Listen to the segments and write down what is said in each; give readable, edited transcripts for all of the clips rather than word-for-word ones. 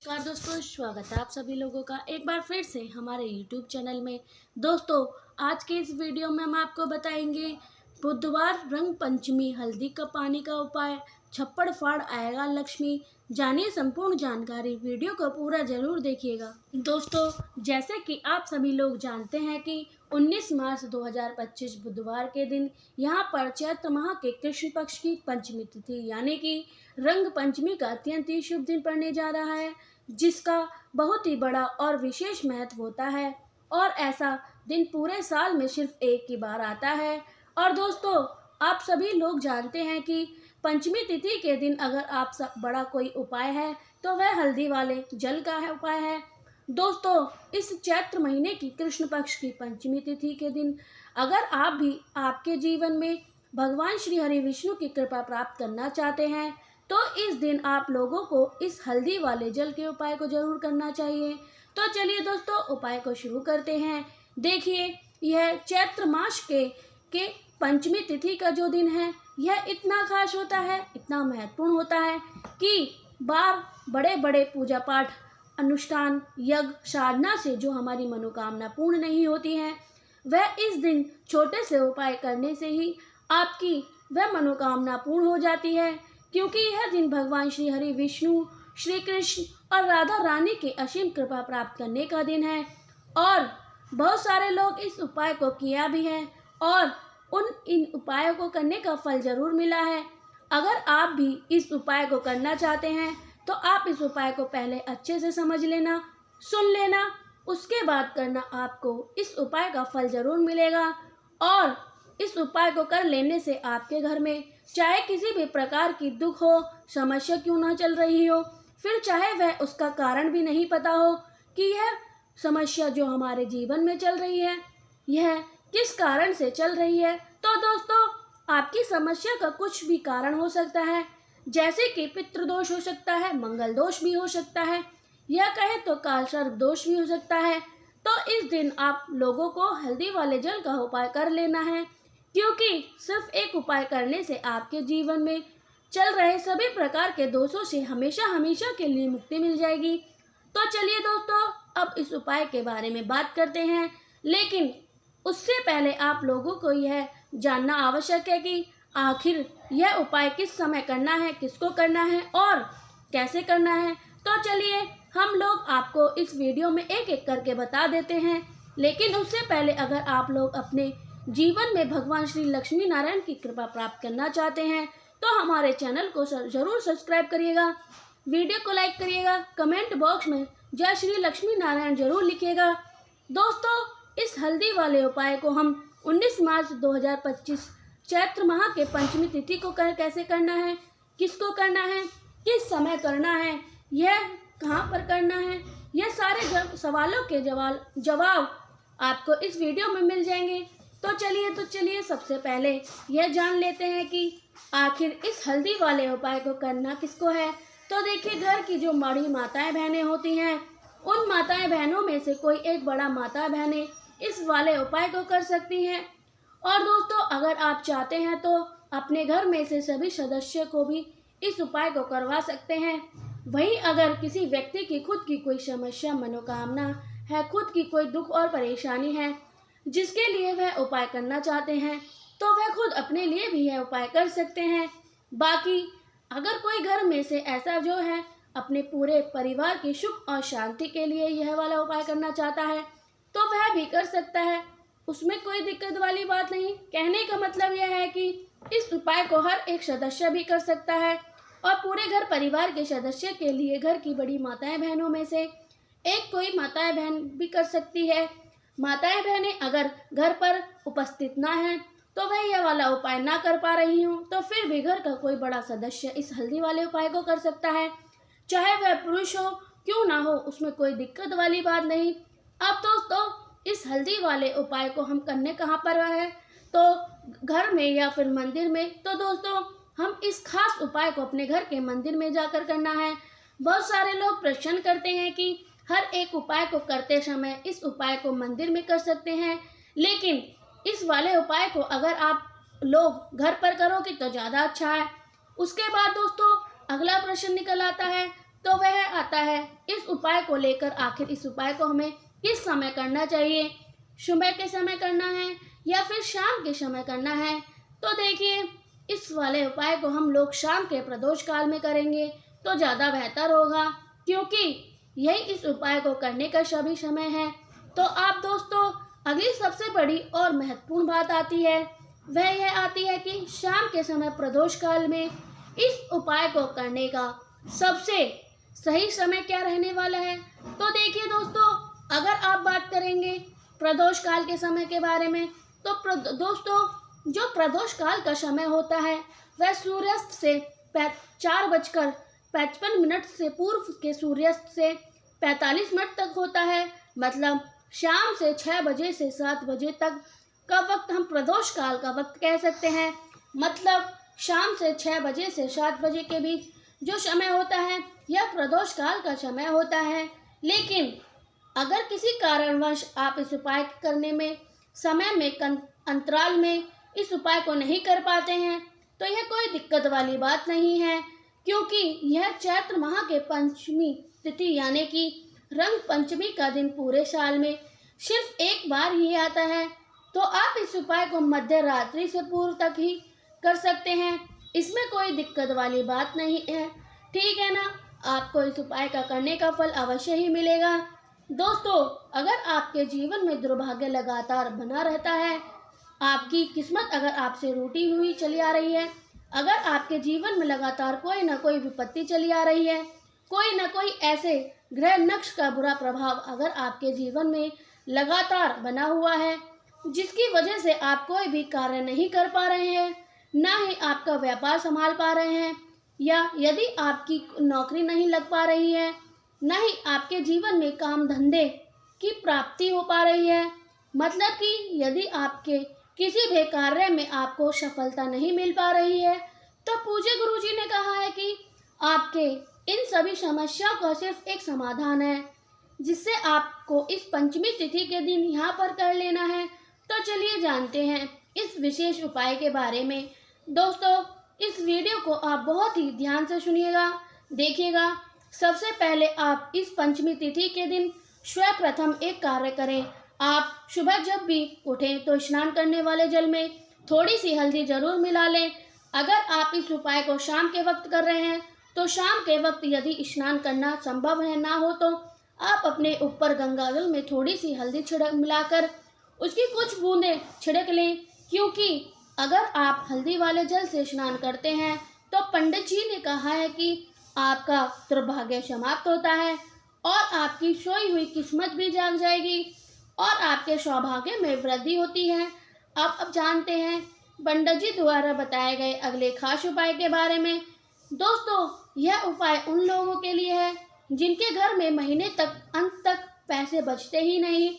नमस्कार दोस्तों, स्वागत है आप सभी लोगों का एक बार फिर से हमारे YouTube चैनल में। दोस्तों, आज के इस वीडियो में हम आपको बताएंगे बुधवार रंग पंचमी हल्दी का पानी का उपाय, छप्पड़ फाड़ आएगा लक्ष्मी। जानिए संपूर्ण जानकारी, वीडियो को पूरा जरूर देखिएगा। दोस्तों, जैसे कि आप सभी लोग जानते हैं कि 19 मार्च 2025 बुधवार के दिन यहाँ पर चैत्र माह के कृष्ण पक्ष की पंचमी तिथि यानी कि रंग पंचमी का अत्यंत ही शुभ दिन पड़ने जा रहा है, जिसका बहुत ही बड़ा और विशेष महत्व होता है। और ऐसा दिन पूरे साल में सिर्फ एक ही बार आता है। और दोस्तों, आप सभी लोग जानते हैं कि पंचमी तिथि के दिन अगर आप सब बड़ा कोई उपाय है तो वह हल्दी वाले जल का है उपाय है। दोस्तों, इस चैत्र महीने की कृष्ण पक्ष की पंचमी तिथि के दिन अगर आप भी आपके जीवन में भगवान श्री हरि विष्णु की कृपा प्राप्त करना चाहते हैं तो इस दिन आप लोगों को इस हल्दी वाले जल के उपाय को जरूर करना चाहिए। तो चलिए दोस्तों, उपाय को शुरू करते हैं। देखिए, यह चैत्र मास के पंचमी तिथि का जो दिन है, यह इतना खास होता है, इतना महत्वपूर्ण होता है कि बार बड़े बड़े पूजा पाठ अनुष्ठान यज्ञ साधना से जो हमारी मनोकामना पूर्ण नहीं होती हैं, वह इस दिन छोटे से उपाय करने से ही आपकी वह मनोकामना पूर्ण हो जाती है। क्योंकि यह दिन भगवान श्री हरि विष्णु, श्री कृष्ण और राधा रानी के असीम कृपा प्राप्त करने का दिन है। और बहुत सारे लोग इस उपाय को किया भी है और इन उपायों को करने का फल जरूर मिला है। अगर आप भी इस उपाय को करना चाहते हैं तो आप इस उपाय को पहले अच्छे से समझ लेना, सुन लेना, उसके बाद करना। आपको इस उपाय का फल जरूर मिलेगा। और इस उपाय को कर लेने से आपके घर में चाहे किसी भी प्रकार की दुख हो, समस्या क्यों ना चल रही हो, फिर चाहे वह उसका कारण भी नहीं पता हो कि यह समस्या जो हमारे जीवन में चल रही है, यह किस कारण से चल रही है, तो दोस्तों, आपकी समस्या का कुछ भी कारण हो सकता है। जैसे कि पितृदोष हो सकता है, मंगल दोष भी हो सकता है, या कहे तो काल सर्प दोष भी हो सकता है। तो इस दिन आप लोगों को हल्दी वाले जल का उपाय कर लेना है, क्योंकि सिर्फ एक उपाय करने से आपके जीवन में चल रहे सभी प्रकार के दोषों से हमेशा हमेशा के लिए मुक्ति मिल जाएगी। तो चलिए दोस्तों, अब इस उपाय के बारे में बात करते हैं। लेकिन उससे पहले आप लोगों को यह जानना आवश्यक है कि आखिर यह उपाय किस समय करना है, किसको करना है और कैसे करना है। तो चलिए, हम लोग आपको इस वीडियो में एक एक करके बता देते हैं। लेकिन उससे पहले अगर आप लोग अपने जीवन में भगवान श्री लक्ष्मी नारायण की कृपा प्राप्त करना चाहते हैं तो हमारे चैनल को जरूर सब्सक्राइब करिएगा, वीडियो को लाइक करिएगा, कमेंट बॉक्स में जय श्री लक्ष्मी नारायण जरूर लिखिएगा। दोस्तों, इस हल्दी वाले उपाय को हम 19 मार्च 2025 चैत्र माह के पंचमी तिथि को कैसे करना है, किसको करना है, किस समय करना है, यह कहाँ पर करना है, यह सारे सवालों के जवाब आपको इस वीडियो में मिल जाएंगे। तो चलिए सबसे पहले यह जान लेते हैं कि आखिर इस हल्दी वाले उपाय को करना किसको है। तो देखिए, घर की जो बड़ी माताएं बहनें होती हैं, उन माताएं बहनों में से कोई एक बड़ा माता बहनें इस वाले उपाय को कर सकती हैं। और दोस्तों, अगर आप चाहते हैं तो अपने घर में से सभी सदस्य को भी इस उपाय को करवा सकते हैं। वहीं अगर किसी व्यक्ति की खुद की कोई समस्या मनोकामना है, खुद की कोई दुख और परेशानी है जिसके लिए वह उपाय करना चाहते हैं, तो वह खुद अपने लिए भी यह उपाय कर सकते हैं। बाकी अगर कोई घर में से ऐसा जो है अपने पूरे परिवार की सुख और शांति के लिए यह वाला उपाय करना चाहता है तो वह भी कर सकता है, उसमें कोई दिक्कत वाली बात नहीं। कहने का मतलब यह है कि इस उपाय को हर एक सदस्य भी कर सकता है और पूरे घर परिवार के सदस्य के लिए घर की बड़ी माताएं बहनों में से एक कोई माताएं बहन भी कर सकती है। माताएं बहनें अगर घर पर उपस्थित ना हैं तो वह यह वाला उपाय ना कर पा रही हूँ तो फिर भी घर का कोई बड़ा सदस्य इस हल्दी वाले उपाय को कर सकता है, चाहे वह पुरुष हो क्यों ना हो, उसमें कोई दिक्कत वाली बात नहीं। अब दोस्तों, इस हल्दी वाले उपाय को हम करने कहाँ पर है, तो घर में या फिर मंदिर में। तो दोस्तों, हम इस खास उपाय को अपने घर के मंदिर में जाकर करना है। बहुत सारे लोग प्रश्न करते हैं कि हर एक उपाय को करते समय इस उपाय को मंदिर में कर सकते हैं, लेकिन इस वाले उपाय को अगर आप लोग घर पर करोगे तो ज़्यादा अच्छा है। उसके बाद दोस्तों, अगला प्रश्न निकल आता है तो वह आता है इस उपाय को लेकर। आखिर इस उपाय को हमें किस समय करना चाहिए, सुबह के समय करना है या फिर शाम के समय करना है। तो देखिए, इस वाले उपाय को हम लोग शाम के प्रदोष काल में करेंगे तो ज़्यादा बेहतर होगा, क्योंकि यही इस उपाय को करने का सभी समय है। तो आप दोस्तों, अगली सबसे बड़ी और महत्वपूर्ण बात आती है, वह यह आती है कि शाम के समय प्रदोष काल में इस उपाय को करने का सबसे सही समय क्या रहने वाला है। तो देखिए दोस्तों, अगर आप बात करेंगे प्रदोष काल के समय के बारे में, तो दोस्तों जो प्रदोष काल का समय होता है वह सूर्यास्त से 4:55 से पूर्व के सूर्यास्त से 45 मिनट तक होता है। मतलब शाम से 6 बजे से 7 बजे तक का वक्त हम प्रदोष काल का वक्त कह सकते हैं। मतलब शाम से 6 बजे से 7 बजे के बीच जो समय होता है यह प्रदोष काल का समय होता है। लेकिन अगर किसी कारणवश आप इस उपाय करने में समय में अंतराल में इस उपाय को नहीं कर पाते हैं तो यह कोई दिक्कत वाली बात नहीं है, क्योंकि यह चैत्र माह के पंचमी तिथि यानी कि रंग पंचमी का दिन पूरे साल में सिर्फ एक बार ही आता है। तो आप इस उपाय को मध्य रात्रि से पूर्व तक ही कर सकते हैं, इसमें कोई दिक्कत वाली बात नहीं है, ठीक है ना। आपको इस उपाय का करने का फल अवश्य ही मिलेगा। दोस्तों, अगर आपके जीवन में दुर्भाग्य लगातार बना रहता है, आपकी किस्मत अगर आपसे रूठी हुई चली आ रही है, अगर आपके जीवन में लगातार कोई ना कोई विपत्ति चली आ रही है, कोई ना कोई ऐसे ग्रह नक्श का बुरा प्रभाव अगर आपके जीवन में लगातार बना हुआ है जिसकी वजह से आप कोई भी कार्य नहीं कर पा रहे हैं, ना ही आपका व्यापार संभाल पा रहे हैं, या यदि आपकी नौकरी नहीं लग पा रही है, ना ही आपके जीवन में काम धंधे की प्राप्ति हो पा रही है, मतलब कि यदि आपके किसी भी कार्य में आपको सफलता नहीं मिल पा रही है, तो पूज्य गुरुजी ने कहा है कि आपके इन सभी समस्याओं का सिर्फ एक समाधान है, जिससे आपको इस पंचमी तिथि के दिन यहाँ पर कर लेना है। तो चलिए जानते हैं इस विशेष उपाय के बारे में। दोस्तों, इस वीडियो को आप बहुत ही ध्यान से सुनिएगा, देखिएगा। सबसे पहले आप इस पंचमी तिथि के दिन सर्वप्रथम एक कार्य करें। आप सुबह जब भी उठें तो स्नान करने वाले जल में थोड़ी सी हल्दी जरूर मिला लें। अगर आप इस उपाय को शाम के वक्त कर रहे हैं तो शाम के वक्त यदि स्नान करना संभव है ना हो तो आप अपने ऊपर गंगा जल में थोड़ी सी हल्दी छिड़क मिलाकर उसकी कुछ बूंदें छिड़क लें, क्योंकि अगर आप हल्दी वाले जल से स्नान करते हैं तो पंडित जी ने कहा है कि आपका दुर्भाग्य समाप्त होता है और आपकी सोई हुई किस्मत भी जाग जाएगी और आपके सौभाग्य में वृद्धि होती है। अब जानते हैं पंडित जी द्वारा बताए गए अगले खास उपाय के बारे में। दोस्तों, यह उपाय उन लोगों के लिए है जिनके घर में महीने तक अंत तक पैसे बचते ही नहीं,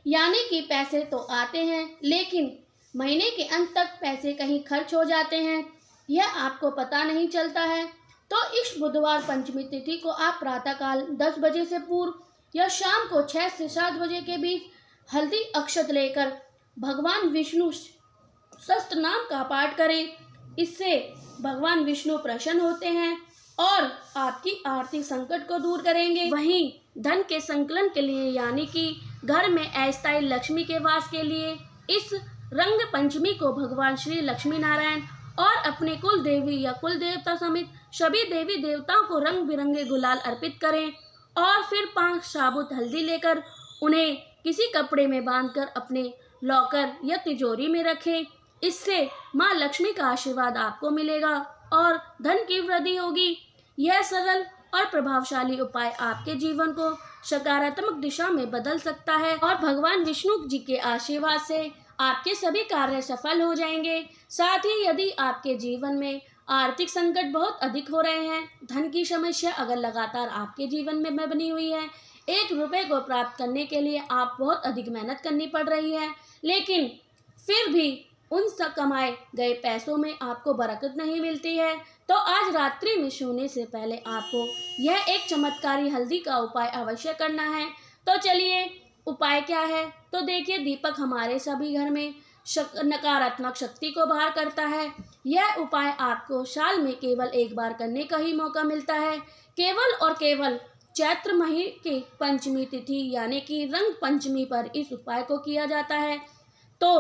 यानी कि पैसे तो आते हैं लेकिन महीने के अंत तक पैसे कहीं खर्च हो जाते हैं, यह आपको पता नहीं चलता है। तो इस बुधवार पंचमी तिथि को आप प्रातःकाल 10 बजे से पूर्व या शाम को 6 से 7 बजे के बीच हल्दी अक्षत लेकर भगवान विष्णु सहस्त्र नाम का पाठ करें। इससे भगवान विष्णु प्रसन्न होते हैं और आपकी आर्थिक संकट को दूर करेंगे। वहीं धन के संकलन के लिए यानी कि घर में अस्थायी लक्ष्मी के वास के लिए इस रंग पंचमी को भगवान श्री लक्ष्मी नारायण और अपने कुल देवी या कुल देवता समेत सभी देवी देवताओं को रंग बिरंगे गुलाल अर्पित करें और फिर 5 साबुत हल्दी लेकर उन्हें किसी कपड़े में बांधकर अपने लॉकर या तिजोरी में रखें। इससे माँ लक्ष्मी का आशीर्वाद आपको मिलेगा और धन की वृद्धि होगी। यह सरल और प्रभावशाली उपाय आपके जीवन को सकारात्मक दिशा में बदल सकता है और भगवान विष्णु जी के आशीर्वाद से आपके सभी कार्य सफल हो जाएंगे। साथ ही यदि आपके जीवन में आर्थिक संकट बहुत अधिक हो रहे हैं, धन की समस्या अगर लगातार आपके जीवन में बनी हुई है, 1 रुपये को प्राप्त करने के लिए आप बहुत अधिक मेहनत करनी पड़ रही है, लेकिन फिर भी उन सब कमाए गए पैसों में आपको बरकत नहीं मिलती है, तो आज रात्रि में सोने से पहले आपको यह एक चमत्कारी हल्दी का उपाय अवश्य करना है। तो चलिए उपाय क्या है। तो देखिए, दीपक हमारे सभी घर में नकारात्मक शक्ति को बाहर करता है। यह उपाय आपको साल में केवल एक बार करने का ही मौका मिलता है। केवल और केवल चैत्र महीने के पंचमी तिथि यानी कि रंग पंचमी पर इस उपाय को किया जाता है। तो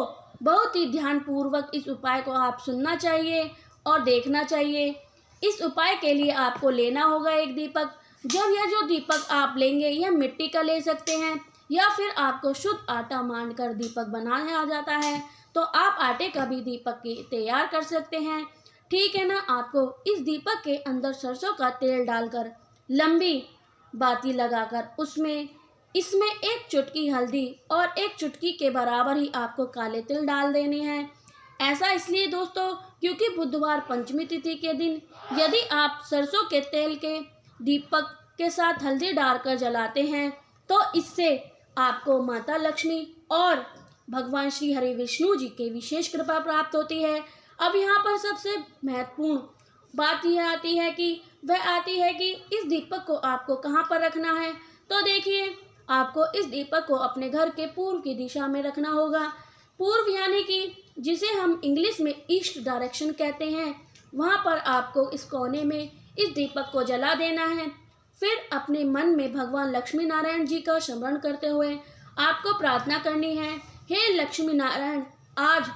बहुत ही ध्यानपूर्वक इस उपाय को आप सुनना चाहिए और देखना चाहिए। इस उपाय के लिए आपको लेना होगा एक दीपक। जब यह जो दीपक आप लेंगे यह मिट्टी का ले सकते हैं या फिर आपको शुद्ध आटा मानकर दीपक बनाया जाता है तो आप आटे का भी दीपक तैयार कर सकते हैं। ठीक है ना। आपको इस दीपक के अंदर सरसों का तेल डालकर लंबी बाती लगाकर इसमें एक चुटकी हल्दी और एक चुटकी के बराबर ही आपको काले तिल डाल देने हैं। ऐसा इसलिए दोस्तों क्योंकि बुधवार पंचमी तिथि के दिन यदि आप सरसों के तेल के दीपक के साथ हल्दी डालकर जलाते हैं तो इससे आपको माता लक्ष्मी और भगवान श्री हरि विष्णु जी के विशेष कृपा प्राप्त होती है। अब यहाँ पर सबसे महत्वपूर्ण बात यह आती है कि इस दीपक को आपको कहाँ पर रखना है। तो देखिए, आपको इस दीपक को अपने घर के पूर्व की दिशा में रखना होगा। पूर्व यानी कि जिसे हम इंग्लिश में ईस्ट डायरेक्शन कहते हैं, वहाँ पर आपको इस कोने में इस दीपक को जला देना है। फिर अपने मन में भगवान लक्ष्मी नारायण जी का स्मरण करते हुए आपको प्रार्थना करनी है, हे लक्ष्मी नारायण, आज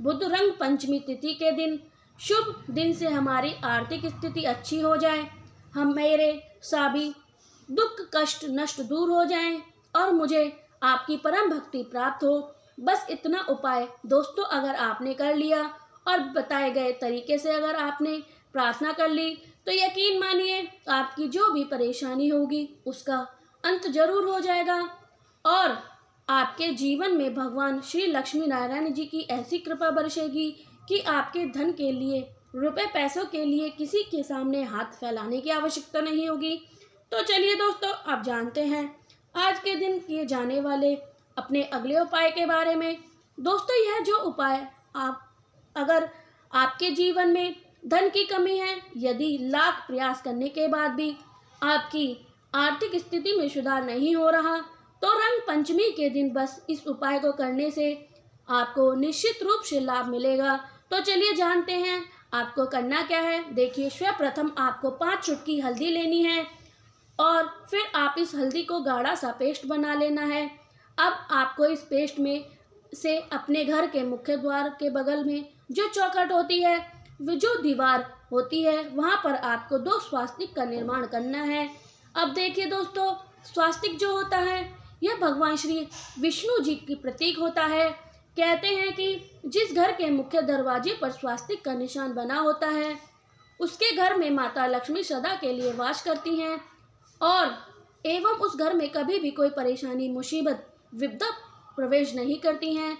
बुध रंग पंचमी तिथि के दिन शुभ दिन से हमारी आर्थिक स्थिति अच्छी हो जाए, हम मेरे सभी दुख कष्ट नष्ट दूर हो जाएं और मुझे आपकी परम भक्ति प्राप्त हो। बस इतना उपाय दोस्तों अगर आपने कर लिया और बताए गए तरीके से अगर आपने प्रार्थना कर ली तो यकीन मानिए आपकी जो भी परेशानी होगी उसका अंत जरूर हो जाएगा और आपके जीवन में भगवान श्री लक्ष्मी नारायण जी की ऐसी कृपा बरसेगी कि आपके धन के लिए, रुपए पैसों के लिए किसी के सामने हाथ फैलाने की आवश्यकता नहीं होगी। तो चलिए दोस्तों, आप जानते हैं आज के दिन किए जाने वाले अपने अगले उपाय के बारे में। दोस्तों, यह जो उपाय अगर आपके जीवन में धन की कमी है, यदि लाख प्रयास करने के बाद भी आपकी आर्थिक स्थिति में सुधार नहीं हो रहा, तो रंग पंचमी के दिन बस इस उपाय को करने से आपको निश्चित रूप से लाभ मिलेगा। तो चलिए जानते हैं आपको करना क्या है। देखिए, सर्वप्रथम आपको 5 चुटकी हल्दी लेनी है और फिर आप इस हल्दी को गाढ़ा सा पेस्ट बना लेना है। अब आपको इस पेस्ट में से अपने घर के मुख्य द्वार के बगल में जो चौखट होती है, वो जो दीवार होती है, वहाँ पर आपको 2 स्वास्तिक का निर्माण करना है। अब देखिए दोस्तों, स्वास्तिक जो होता है यह भगवान श्री विष्णु जी की प्रतीक होता है। कहते हैं कि जिस घर के मुख्य दरवाजे पर स्वास्तिक का निशान बना होता है उसके घर में माता लक्ष्मी सदा के लिए वास करती हैं और एवं उस घर में कभी भी कोई परेशानी, मुसीबत, विपदा प्रवेश नहीं करती हैं।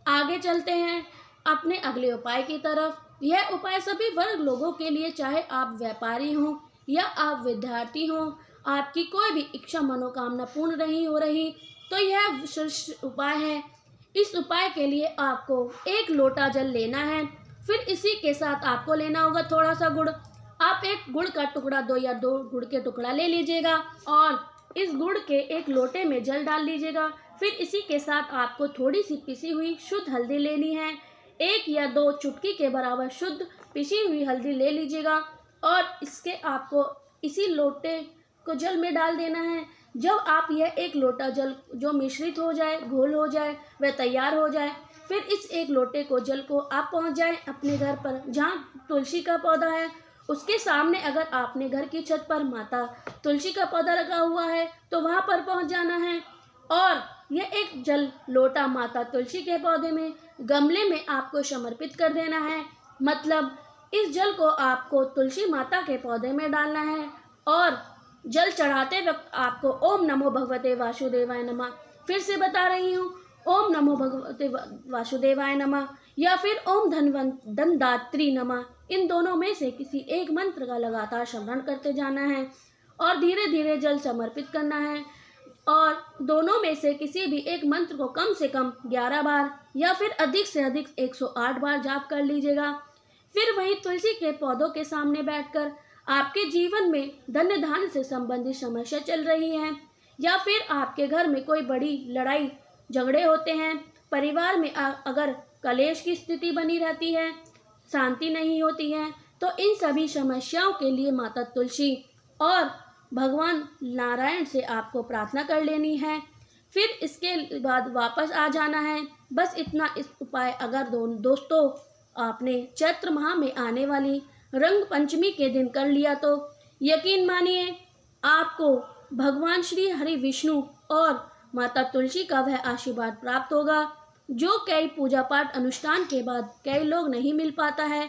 आगे चलते हैं अपने अगले उपाय की तरफ। यह उपाय सभी वर्ग लोगों के लिए, चाहे आप व्यापारी हों या आप विद्यार्थी हों, आपकी कोई भी इच्छा मनोकामना पूर्ण नहीं हो रही तो यह विशेष उपाय है। इस उपाय के लिए आपको 1 लोटा जल लेना है। फिर इसी के साथ आपको लेना होगा थोड़ा सा गुड़। आप एक गुड़ का टुकड़ा 2 या 2 गुड़ के टुकड़ा ले लीजिएगा और इस गुड़ के एक लोटे में जल डाल लीजिएगा। फिर इसी के साथ आपको थोड़ी सी पिसी हुई शुद्ध हल्दी लेनी है। 1 या 2 चुटकी के बराबर शुद्ध पिसी हुई हल्दी ले लीजिएगा और इसके आपको इसी लोटे को जल में डाल देना है। जब आप यह 1 लोटा जल जो मिश्रित हो जाए, घोल हो जाए, वह तैयार हो जाए, फिर इस 1 लोटे को जल को आप पहुंच जाए अपने घर पर जहाँ तुलसी का पौधा है उसके सामने। अगर आपने घर की छत पर माता तुलसी का पौधा लगा हुआ है तो वहाँ पर पहुँच जाना है और यह 1 जल लोटा माता तुलसी के पौधे में गमले में आपको समर्पित कर देना है। मतलब इस जल को आपको तुलसी माता के पौधे में डालना है और जल चढ़ाते वक्त आपको ओम नमो भगवते वासुदेवाय नमः, फिर से बता रही हूँ, ओम नमो भगवते वासुदेवाय नमः या फिर ओम धनदात्री नमः, इन दोनों में से किसी एक मंत्र का लगातार स्मरण करते जाना है और धीरे धीरे जल समर्पित करना है और दोनों में से किसी भी एक मंत्र को कम से कम 11 बार या फिर अधिक से अधिक 108 बार जाप कर लीजिएगा। फिर वहीं तुलसी के पौधों के सामने बैठकर आपके जीवन में धन्य धान्य से संबंधित समस्या चल रही है या फिर आपके घर में कोई बड़ी लड़ाई झगड़े होते हैं, परिवार में अगर कलेश की स्थिति बनी रहती है, शांति नहीं होती है, तो इन सभी समस्याओं के लिए माता तुलसी और भगवान नारायण से आपको प्रार्थना कर लेनी है। फिर इसके बाद वापस आ जाना है। बस इतना इस उपाय अगर दोस्तों आपने चैत्र माह में आने वाली रंग पंचमी के दिन कर लिया तो यकीन मानिए आपको भगवान श्री हरि विष्णु और माता तुलसी का वह आशीर्वाद प्राप्त होगा जो कई पूजा पाठ अनुष्ठान के बाद कई लोग नहीं मिल पाता है।